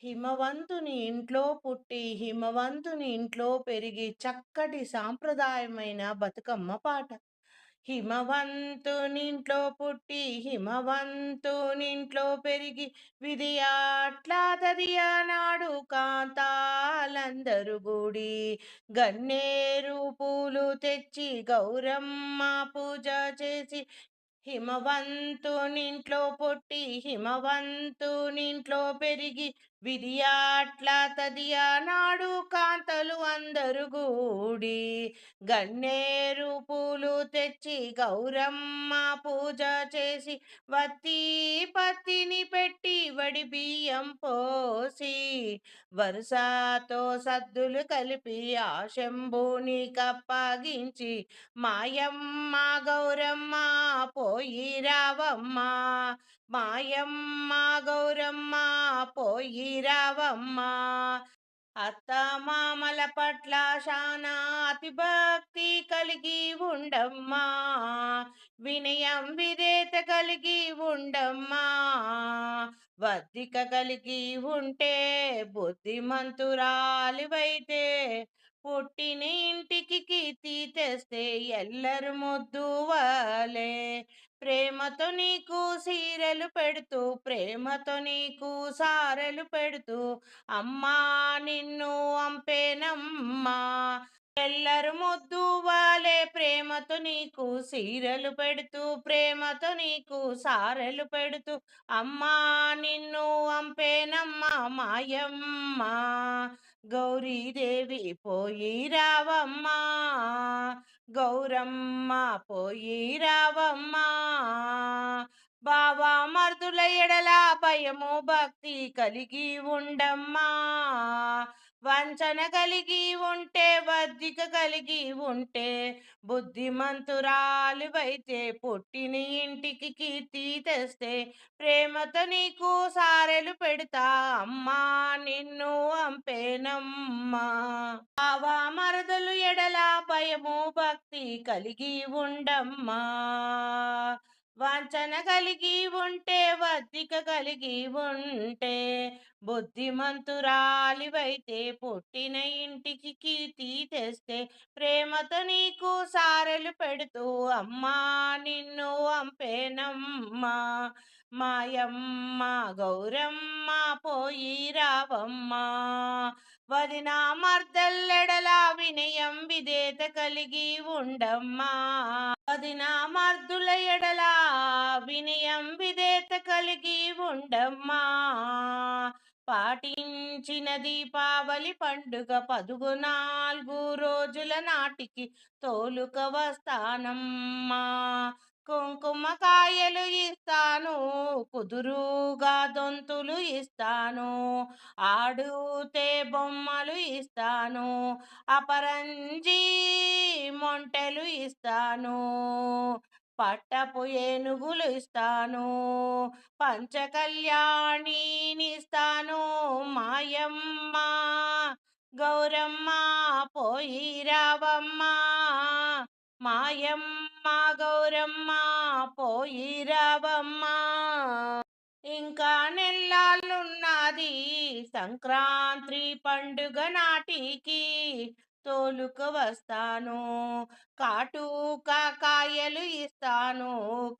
హిమవంతుని ఇంట్లో పుట్టి, హిమవంతుని ఇంట్లో పెరిగి చక్కటి సాంప్రదాయమైన బతుకమ్మ పాట. హిమవంతునింట్లో పుట్టి, హిమవంతునింట్లో పెరిగి, విధియాట్లా నాడు కాంతాలందరూ గూడి, గన్నేరు పూలు తెచ్చి గౌరమ్మ పూజ చేసి, హిమవంతునింట్లో పుట్టి, హిమవంతునింట్లో పెరిగి, నాడు కాంతలు అందరు గూడి, గన్నేరు పూలు తెచ్చి గౌరమ్మ పూజ చేసి, వత్తి పత్తిని పెట్టి వడి బియ్యం పోసి, వరుసతో సద్దులు కలిపి ఆ శంభుని కప్పగించి, మాయమ్మ గౌరమ్మ పోయి రావమ్మ, మాయమ్మ గౌరమ్మ పోయి రావమ్మ. అత్తమామల పట్ల శానా అతి భక్తి కలిగి ఉండమ్మా, వినయం విధేయత కలిగి ఉండమ్మా, వద్దిక కలిగి ఉంటే బుద్ధిమంతురాలివైతే, పుట్టిన ఇంటికి కీర్తి తెస్తే ఎల్లరు ముద్దువాలే, ప్రేమతో నీకు సీరెలు పెడుతూ, ప్రేమతో నీకు సారెలు పెడుతూ, అమ్మా నిన్ను అంపేనమ్మా, ఎల్లరు ముద్దు వాలే, ప్రేమతో నీకు సీరలు పెడుతూ, ప్రేమతో నీకు సారెలు పెడుతూ, అమ్మా నిన్ను అంపేనమ్మా మాయమ్మ, గౌరీదేవి పోయి రావమ్మా, గౌరమ్మ పోయి రావమ్మా. బావా మర్దుల ఎడల భయము భక్తి కలిగి ఉండమ్మా, వంచన కలిగి ఉంటే, వద్దిక కలిగి ఉంటే, బుద్ధిమంతురాలివైతే, పుట్టిన ఇంటికి కీర్తి తెస్తే, ప్రేమతో నీకు సారెలు పెడతా, అమ్మా నిన్ను అంపేనమ్మా. బావా మరదలు ఎడల భయము భక్తి కలిగి ఉండమ్మా, వాంఛన కలిగి ఉంటే, వద్దిక కలిగి ఉంటే, బుద్ధిమంతురాలివైతే, పుట్టిన ఇంటికి కీర్తి తెస్తే, ప్రేమతో నీకు సారెలు పెడుతూ, అమ్మా నిన్ను అంపేనమ్మా, మాయమ్మ గౌరమ్మ పోయి రావమ్మా. వదిన మర్దల్లెడల వినయం విధేయత కలిగి ఉండమ్మా, వదిన మర్దుల ఎడల వినయం విధేయత కలిగి ఉండమ్మా, పాటించిన దీపావళి పండుగ 14 రోజుల నాటికి తోలుక వస్తానమ్మా, కుంకుమ కాయలు ఇస్తాను, కుదురుగా దొంతులు ఇస్తాను, ఆడుతే బొమ్మలు ఇస్తాను, అపరంజి మొంటెలు ఇస్తాను, పట్టపు ఏనుగులు ఇస్తాను, పంచకళ్యాణినిస్తాను, మాయమ్మ గౌరమ్మ పోయి రావమ్మ, మాయమ్మ గౌరమ్మ పోయి రావమ్మ. ఇంకా నెల్లాళ్ళున్నది సంక్రాంతి పండుగ నాటికి తోలుక వస్తాను, కాటుక కాయలు ఇస్తాను,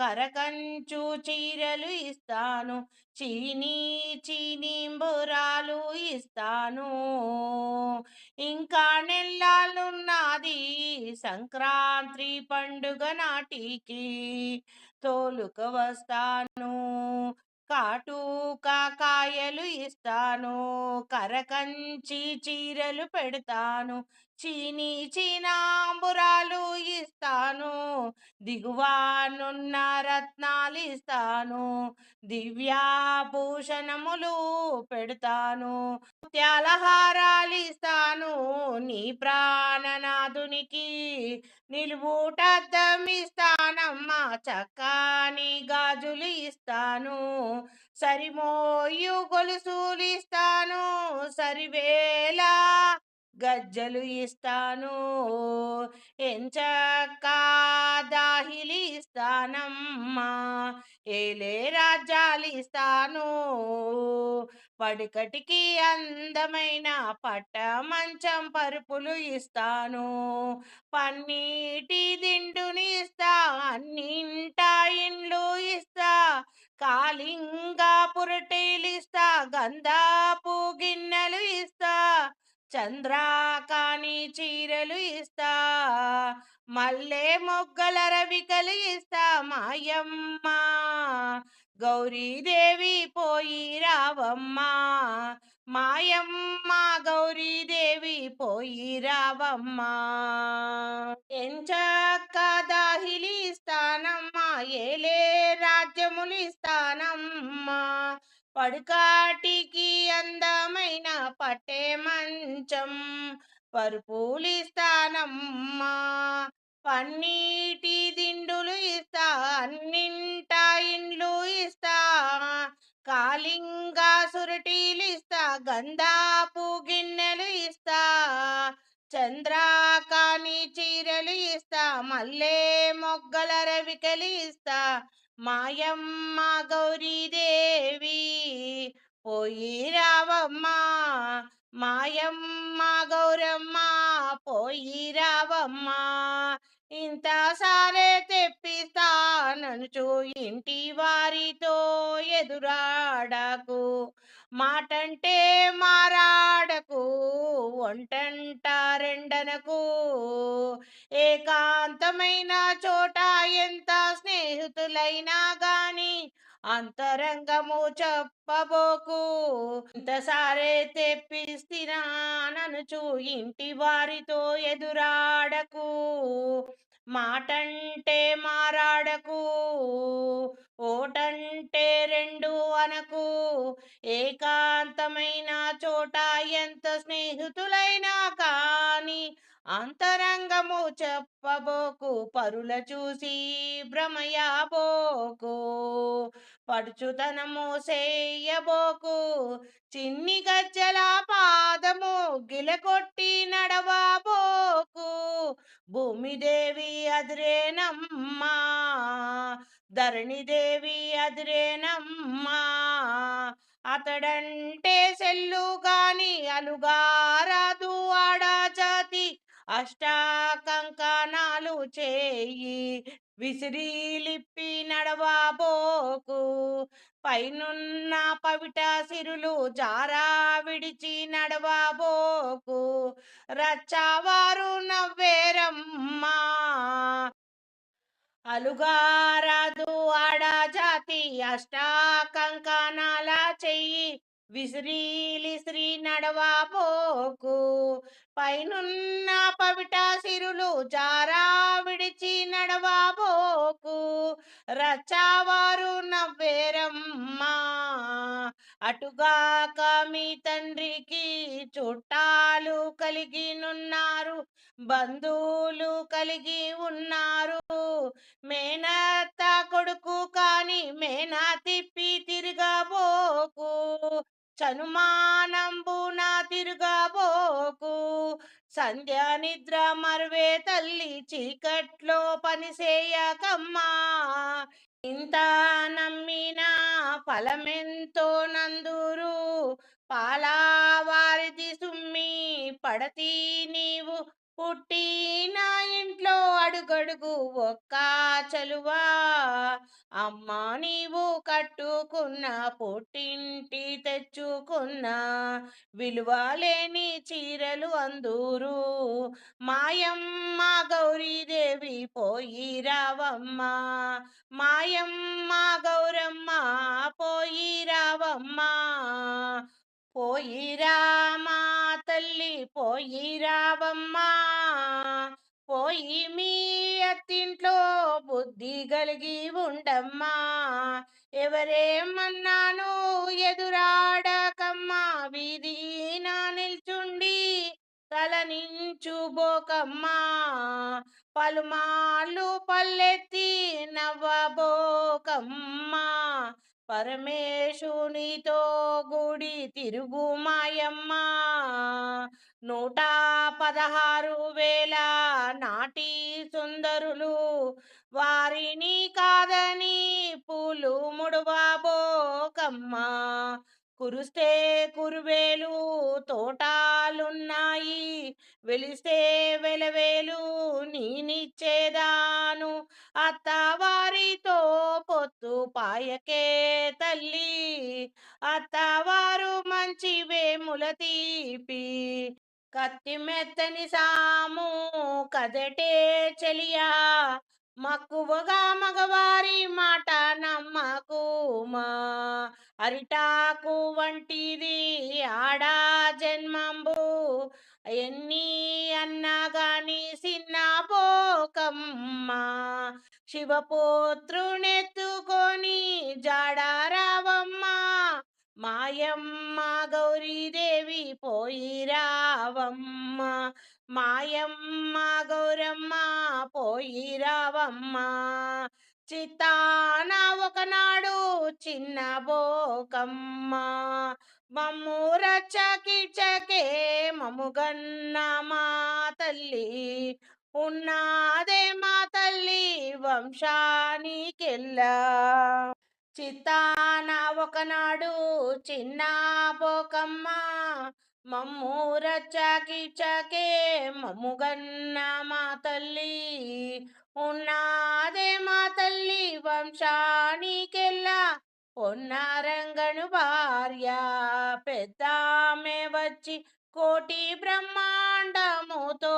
కరకంచు చీరలు ఇస్తాను, చీనీ చీనీంబురాలు ఇస్తాను. ఇంకా నెల్లాళ్ళున్నది సంక్రాంతి పండుగ నాటికి తోలుక వస్తాను, కాటుక కాయలు ఇస్తాను, కరకంచి చీరలు పెడతాను, చీనీ చీనాంబురాలు ఇస్తాను, దిగువానున్న రత్నాలు ఇస్తాను, దివ్యాభూషణములు పెడతాను, ముత్యాల హారాలు ఇస్తాను, నీ ప్రాణనాథునికి నిలువుటద్దం ఇస్తానమ్మా, చక్కని గాజులు ఇస్తాను, సరిమోయు గొలుసులు ఇస్తాను, సరివేళ గజ్జలు ఇస్తాను, ఎంచక్క దాహిలి ఇస్తానమ్మా, ఏలే రాజ్యాలు ఇస్తాను, పడికటికి అందమైన పట్ట మంచం పరుపులు ఇస్తాను. పన్నీటి దిండుని ఇస్తా, అన్నింటా ఇండ్లు ఇస్తా, కాలింగా పురటీలిస్తా, గంధాపు గిన్నెలు ఇస్తా, చంద్రాకాని చీరలు ఇస్తా, మల్లె మొగ్గల రవికలు ఇస్తా. మాయమ్మ గౌరీదేవి పోయి రావమ్మా, మాయమ్మ గౌరీదేవి పోయి రావమ్మా. ఎంచక్క దాహిలి ఇస్తానమ్మా, ఏలే రాజ్యములు ఇస్తానమ్మా, పడుకాటికి అందమైన పట్టే మంచం పరుపులిస్తానమ్మా, పన్నీటి దిండులు ఇస్తా, అన్నింటా ఇండ్లు ఇస్తా, కాలింగా సురటీలిస్తా, గంధాపు గిన్నెలు ఇస్తా, చంద్రాకాని చీరలు ఇస్తా, మల్లె మొగ్గల రవికలు ఇస్తా. మాయమ్మ గౌరీదేవి పోయి రావమ్మా, మాయమ్మ గౌరమ్మ పోయి రావమ్మా. ఇంత సారే తెప్పిస్తాననుచు ఇంటి వారితో ఎదురాడకు, మాటంటే మారాడకు, ఒంటంట రెండనకు, ఏకాంతమైన చోట ఎంత స్నేహితులైనా గాని అంతరంగము చెప్పబోకు. ఇంతసారే తెప్పిస్తున్నాననుచు ఇంటి వారితో ఎదురాడకు, మాటంటే మారాడకు, ఓటంటే రెండు అనకు, ఏకాంతమైన చోట ఎంత స్నేహితులైనా కాని అంతరంగము చెప్పబోకు, పరుల చూసి భ్రమయాబోకు, పడుచుతనము చేయబోకు, చిన్ని గజ్జల పాదము గిలకొట్టి నడవబోకు. భూమిదేవి అదిరేనమ్మా, ధరణిదేవి అదిరేనమ్మా, అతడంటే సెల్లు గాని అలుగారాదు ఆడజాతి, అష్ట కంకణాలు చేయి విసిరిలిప్పి నడవబోకు, పైనున్న పవిట సిరులు జారా విడిచి నడవబోకు, రచ్చవారు నవ్వేరమ్మా, అలుగారాదు ఆడజాతి, అష్ట కంకణాల చెయ్యి విసిరిలిసిరి నడవబోకు, పైనున్న పవిట సిరులు జారా విడిచి నడవబోకు, రచ్చవారు నవ్వేరమ్మా. అటుగాక మీ తండ్రికి చుట్టాలు కలిగినున్నారు, బంధువులు కలిగి ఉన్నారు, మేనత్త కొడుకు కాని మేనా తిప్పి తిరగబోకు, చనుమానంబున తిరగబోకు, సంధ్య నిద్ర మరువే తల్లి, చీకట్లో పనిసేయకమ్మా, ఇంత నమ్మిన ఫలమెంతో నందురు, పాలవారిది సుమ్మి పడతి నీవు, పుట్టిన ఇంట్లో అడుగడుగు ఒక్క చలువా, అమ్మ నీవు కట్టుకున్న పుట్టింటి తెచ్చుకున్న విలువలేని చీరలు అందూరు. మాయమ్మ గౌరీదేవి పోయి రావమ్మా, మాయమ్మ గౌరమ్మ పోయి రావమ్మా, పోయి రామా తల్లి పోయి రావమ్మా, పోయి మీ అత్తింట్లో బుద్ధి కలిగి ఉండమ్మా, ఎవరేమన్నాను ఎదురాడకమ్మా, వీధిన నిల్చుండి తలనించుబోకమ్మా, పలుమార్లు పల్లెత్తి నవ్వబోకమ్మా, పరమేశునితో గుడి తిరుగు మాయమ్మ, 116,000 నాటి సుందరులు, వారిని కాదని పూలు ముడవబోకమ్మా, కురుస్తే కురువేలు తోటాలున్నాయి, వెలిస్తే వెలవేలు నేనిచ్చేదాను. అత్తవారితో పొత్తు పాయకే తల్లి, అత్తవారు మంచి వేముల తీపి. కత్తి మెత్తని సాము కదటే చెలియా, మక్కువగా మగవారి మాట నమ్మకుమా. అరిటాకు వంటిది ఆడా జన్మంబు, ఎన్ని అన్నా గాని సిన్న పోకమ్మా. శివపుత్రునెత్తుకొని జాడారావమ్మా, మాయమ్మ గౌరీదేవి పోయి రావమ్మ, మాయమ్మ గౌరమ్మ పోయి రావమ్మ. చిత్తాన ఒకనాడు చిన్న బోకమ్మ, మమ్ము రచ్చకిచ్చకే మముగన్న మా తల్లి, ఉన్నాదే మా తల్లి వంశానికెల్లా. చిత్తాన ఒకనాడు చిన్న బోకమ్మ, మమ్ము రచ్చకిచ్చకే మమ్ముగన్న మా తల్లి, ఉన్నాదే మా తల్లి వంశానికెల్లా. పొన్నారంగను భార్య పెద్దామె వచ్చి కోటి బ్రహ్మాండముతో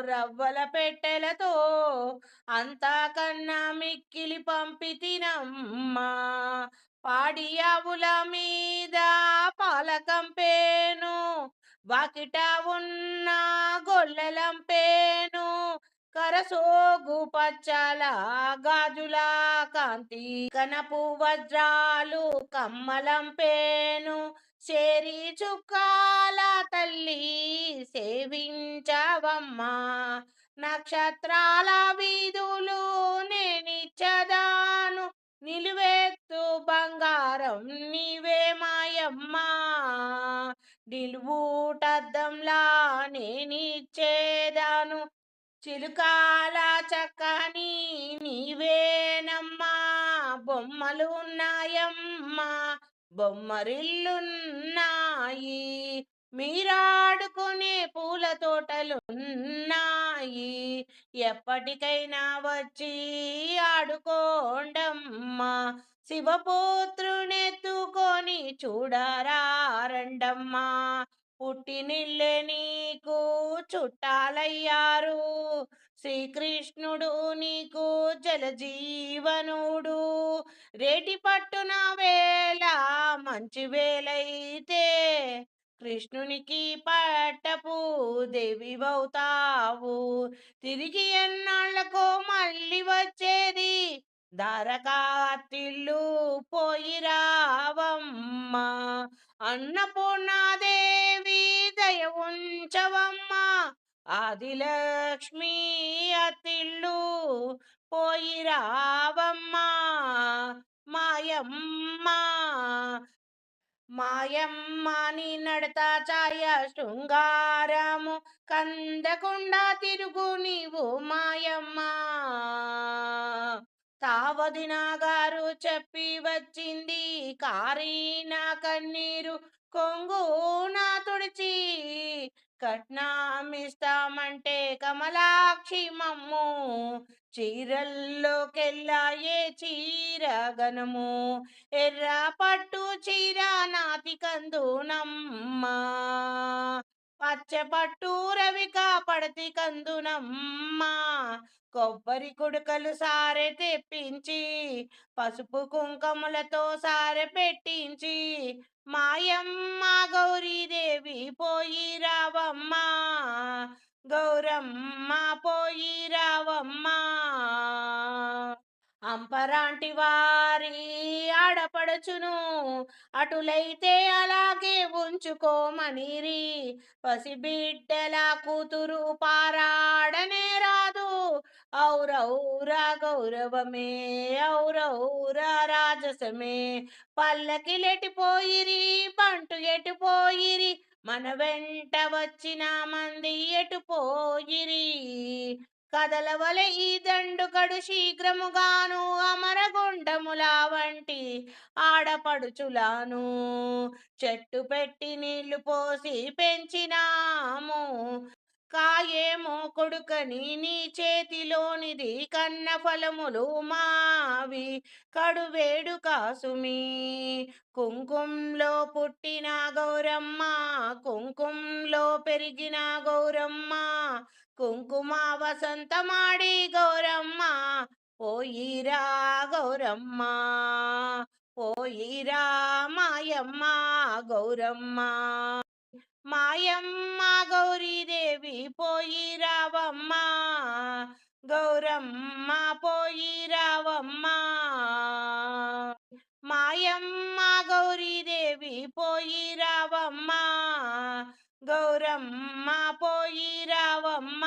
రవ్వల పెట్టెలతో అంతకన్నా మిక్కిలి పంపితినమ్మా. పాడి ఆవుల మీద పాలకంపేను, వాకిట ఉన్న గొల్లలంపేను, కరసోగు పచ్చల గాజుల కాంతి కనపు వజ్రాలు కమ్మలంపేను. సేరి చుక్కాల తల్లి సేవించవమ్మా, నక్షత్రాల వీధులు నేనిచ్చదాను, నిలువెత్తు బంగారం నీవే మాయమ్మా, నిలువుటద్దంలా నేనిచ్చేదాను, చిలుకాల చక్కని నీవేనమ్మా. బొమ్మలు ఉన్నాయమ్మా, బొమ్మరిల్లున్నాయి, మీరాడుకునే పూల తోటలున్నాయి, ఎప్పటికైనా వచ్చి ఆడుకోండమ్మా. శివపుత్రునెత్తుకొని చూడరారండమ్మా, పుట్టినిల్లే నీకు చుట్టాలయ్యారు, శ్రీకృష్ణుడు నీకు జలజీవనుడు. రేటి పట్టున వేళ మంచి వేలైతే, కృష్ణునికి పట్టపు దేవివవుతావు. తిరిగి ఎన్నాళ్ళకో మళ్ళీ వచ్చేది, దారకాతిల్లు పోయి రావమ్మా. అన్నపూర్ణాదేవి దయ ఉంచవమ్మా, ఆదిలక్ష్మి అత్తిల్లు పోయి రావమ్మా. మాయమ్మ మాయమ్మ నీ నడత ఛాయ శృంగారము కందకుండా తిరుగు నీవు మాయమ్మ. తావదిన గారు చెప్పి వచ్చింది కారిన కన్నీరు కొంగున తుడిచి, కట్నమిస్తామంటే కమలాక్షి మమ్ము, చీరల్లోకెల్లా ఏ చీరగనము, ఎర్ర పట్టు చీర నాతి కందునమ్మా, పచ్చ పట్టు రవిక పడతి కందునమ్మా. కొబ్బరి కుడుకలు సారె తెప్పించి, పసుపు కుంకములతో సారె పెట్టించి, మాయమ్మ గౌరీదేవి పోయి రావమ్మా, గౌరమ్మ పోయి రావమ్మా. అంపరాంటి వారి ఆడపడుచును అటులైతే అలాగే ఉంచుకోమనిరి, పసిబిడ్డల కూతురు పారాడనే రాదు, ఔరౌరా గౌరవమే ఔరౌరా రాజసమే. పల్లకిలెటిపోయిరి బంటు ఎటుపోయిరి, మన వెంట వచ్చిన మంది ఎటుపోయిరి, కదలవలె ఈ దండుకడు శీఘ్రముగాను అమరగుండముల వంటి ఆడపడుచులాను చెట్టు పెట్టి నీళ్లు పోసి పెంచినాము. కాయేమో కొడుకని నీ చేతిలోనిది కన్న ఫలములు మావి కడువేడు కాసుమి. కుంకుమంలో పుట్టిన గౌరమ్మ, కుంకుమంలో పెరిగిన గౌరమ్మ, కుంకుమ వసంతమాడి గౌరమ్మ, పోయిరా గౌరమ్మ, పోయిరా మాయమ్మ గౌరమ్మ. మాయమ్మ గౌరీదేవి పోయి రావమ్మ, గౌరమ్మ పోయి రావమ్మ. మాయమ్మ గౌరీదేవి పోయి రావమ్మ, గౌరమ్మ పోయి రావమ్మ.